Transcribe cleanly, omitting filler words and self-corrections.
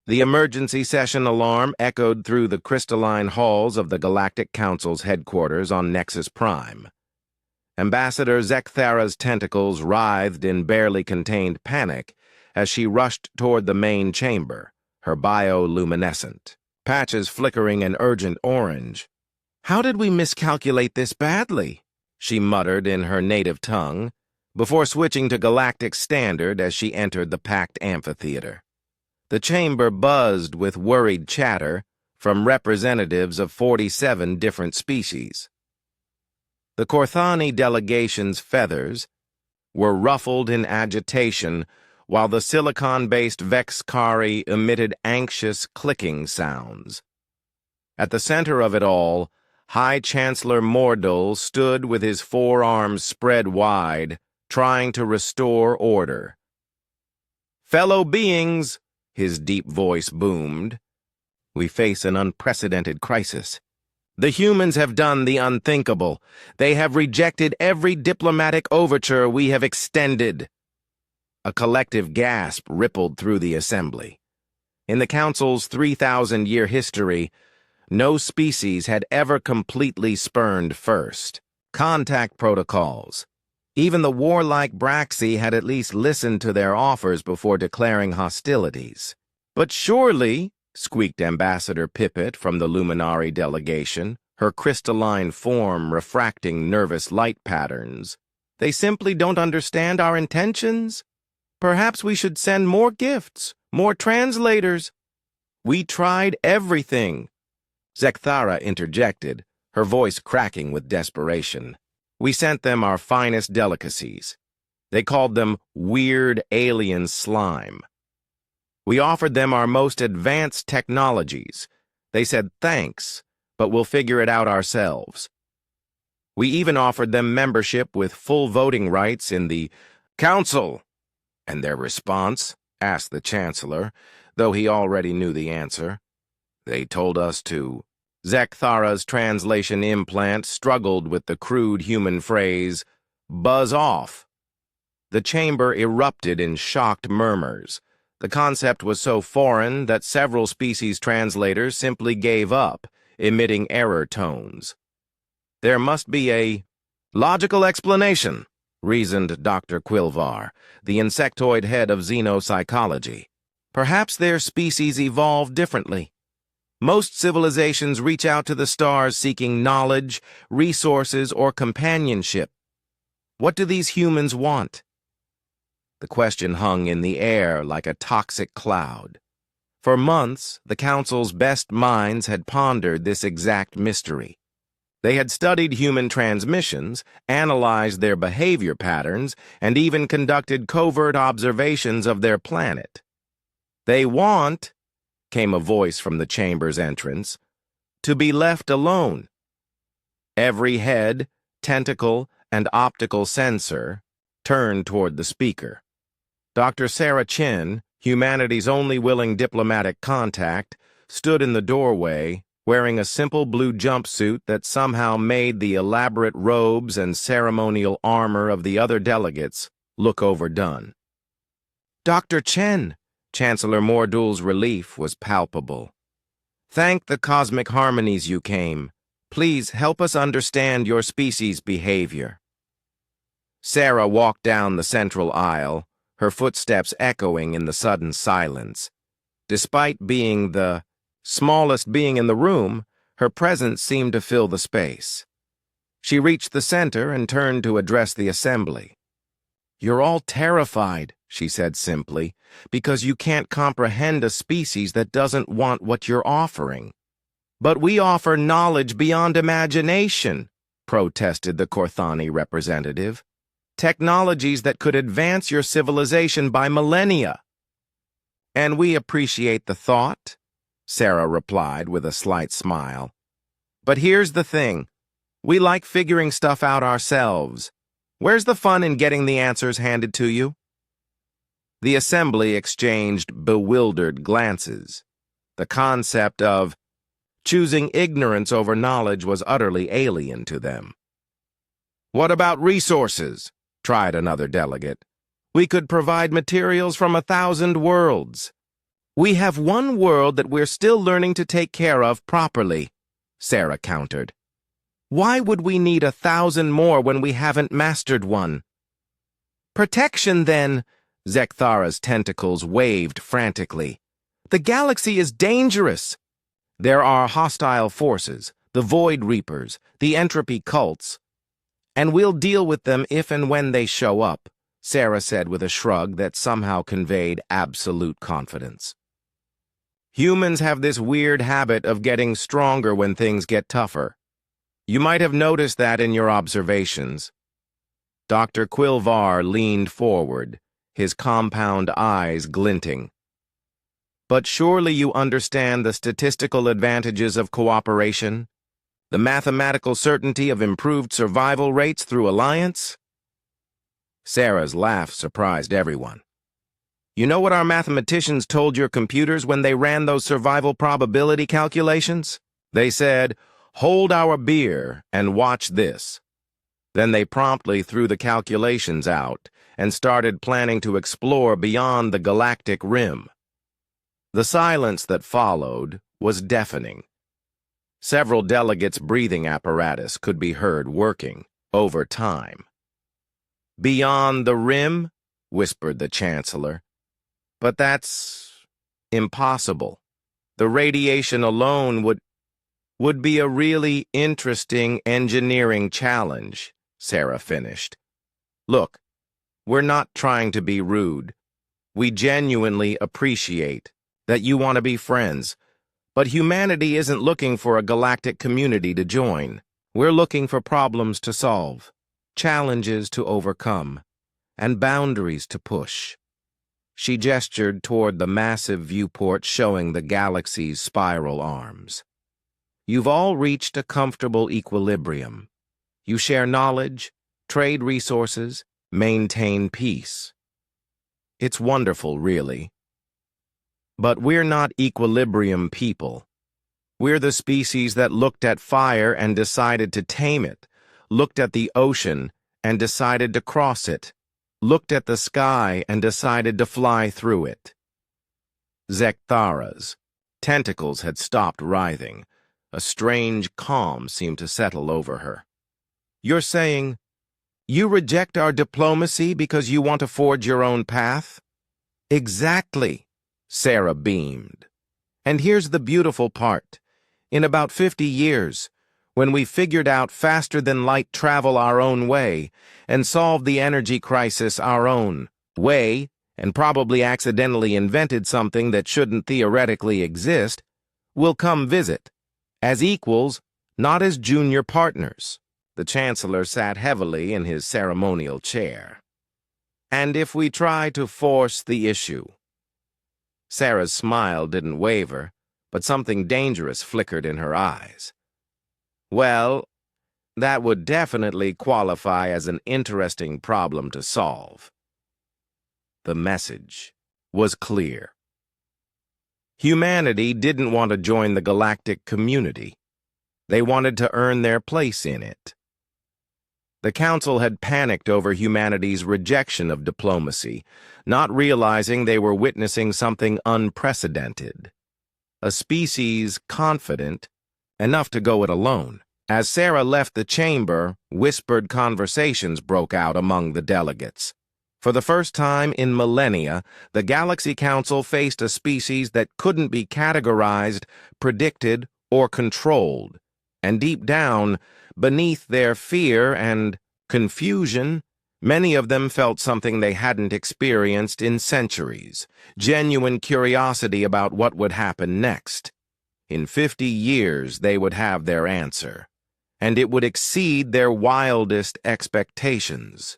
The emergency session alarm echoed through the crystalline halls of the Galactic Council's headquarters on Nexus Prime. Ambassador Zekthara's tentacles writhed in barely contained panic as she rushed toward the main chamber, her bioluminescent patches flickering an urgent orange. "How did we miscalculate this badly?" she muttered in her native tongue, before switching to Galactic Standard as she entered the packed amphitheater. The chamber buzzed with worried chatter from representatives of 47 different species. The Korthani delegation's feathers were ruffled in agitation, while the silicon-based Vexkari emitted anxious clicking sounds. At the center of it all, High Chancellor Mordul stood with his forearms spread wide, trying to restore order. "Fellow beings," his deep voice boomed, "we face an unprecedented crisis. The humans have done the unthinkable. They have rejected every diplomatic overture we have extended." A collective gasp rippled through the assembly. In the Council's 3,000-year history, no species had ever completely spurned first contact protocols. Even the warlike Braxi had at least listened to their offers before declaring hostilities. "But surely," squeaked Ambassador Pippet from the Luminari delegation, her crystalline form refracting nervous light patterns, "they simply don't understand our intentions? Perhaps we should send more gifts, more translators." "We tried everything," Zekthara interjected, her voice cracking with desperation. "We sent them our finest delicacies. They called them weird alien slime. We offered them our most advanced technologies. They said thanks, but we'll figure it out ourselves. We even offered them membership with full voting rights in the Council." "And their response?" asked the Chancellor, though he already knew the answer. "They told us to..." Zekthara's translation implant struggled with the crude human phrase, "buzz off." The chamber erupted in shocked murmurs. The concept was so foreign that several species translators simply gave up, emitting error tones. "There must be a logical explanation," reasoned Dr. Quilvar, the insectoid head of xenopsychology. "Perhaps their species evolved differently. Most civilizations reach out to the stars seeking knowledge, resources, or companionship. What do these humans want?" The question hung in the air like a toxic cloud. For months, the Council's best minds had pondered this exact mystery. They had studied human transmissions, analyzed their behavior patterns, and even conducted covert observations of their planet. "They want," came a voice from the chamber's entrance, "to be left alone." Every head, tentacle, and optical sensor turned toward the speaker. Dr. Sarah Chin, humanity's only willing diplomatic contact, stood in the doorway, wearing a simple blue jumpsuit that somehow made the elaborate robes and ceremonial armor of the other delegates look overdone. "Dr. Chen," Chancellor Mordul's relief was palpable. "Thank the cosmic harmonies you came. Please help us understand your species' behavior." Sarah walked down the central aisle, her footsteps echoing in the sudden silence. Despite being the smallest being in the room, her presence seemed to fill the space. She reached the center and turned to address the assembly. "You're all terrified," she said simply, "because you can't comprehend a species that doesn't want what you're offering." "But we offer knowledge beyond imagination," protested the Korthani representative. "Technologies that could advance your civilization by millennia." "And we appreciate the thought," Sarah replied with a slight smile. "But here's the thing. We like figuring stuff out ourselves. Where's the fun in getting the answers handed to you?" The assembly exchanged bewildered glances. The concept of choosing ignorance over knowledge was utterly alien to them. "What about resources?" tried another delegate. "We could provide materials from 1,000 worlds." We have one world that we're still learning to take care of properly, Sarah countered. Why would we need 1,000 more when we haven't mastered one? Protection, then, Zekthara's tentacles waved frantically. The galaxy is dangerous. There are hostile forces, the Void Reapers, the Entropy cults, and we'll deal with them if and when they show up, Sarah said with a shrug that somehow conveyed absolute confidence. Humans have this weird habit of getting stronger when things get tougher. You might have noticed that in your observations. Dr. Quilvar leaned forward, his compound eyes glinting. But surely you understand the statistical advantages of cooperation? The mathematical certainty of improved survival rates through alliance? Sarah's laugh surprised everyone. You know what our mathematicians told your computers when they ran those survival probability calculations? They said, "Hold our beer and watch this." Then they promptly threw the calculations out and started planning to explore beyond the galactic rim. The silence that followed was deafening. Several delegates' breathing apparatus could be heard working over time. "Beyond the rim?" whispered the Chancellor. "But that's impossible. The radiation alone would be a really interesting engineering challenge," Sarah finished. "Look, we're not trying to be rude. We genuinely appreciate that you want to be friends, but humanity isn't looking for a galactic community to join. We're looking for problems to solve, challenges to overcome, and boundaries to push." She gestured toward the massive viewport showing the galaxy's spiral arms. "You've all reached a comfortable equilibrium. You share knowledge, trade resources, maintain peace. It's wonderful, really. But we're not equilibrium people. We're the species that looked at fire and decided to tame it, looked at the ocean and decided to cross it, looked at the sky and decided to fly through it." Zekthara's tentacles had stopped writhing. A strange calm seemed to settle over her. "You're saying, you reject our diplomacy because you want to forge your own path?" "Exactly," Sarah beamed. "And here's the beautiful part. In about 50 years, when we figured out faster-than-light travel our own way and solved the energy crisis our own way and probably accidentally invented something that shouldn't theoretically exist, we'll come visit, as equals, not as junior partners." The Chancellor sat heavily in his ceremonial chair. "And if we try to force the issue?" Sarah's smile didn't waver, but something dangerous flickered in her eyes. "Well, that would definitely qualify as an interesting problem to solve." The message was clear. Humanity didn't want to join the galactic community. They wanted to earn their place in it. The Council had panicked over humanity's rejection of diplomacy, not realizing they were witnessing something unprecedented. A species confident enough to go it alone. As Sarah left the chamber, whispered conversations broke out among the delegates. For the first time in millennia, the Galaxy Council faced a species that couldn't be categorized, predicted, or controlled. And deep down, beneath their fear and confusion, many of them felt something they hadn't experienced in centuries, genuine curiosity about what would happen next. In 50 years, they would have their answer, and it would exceed their wildest expectations.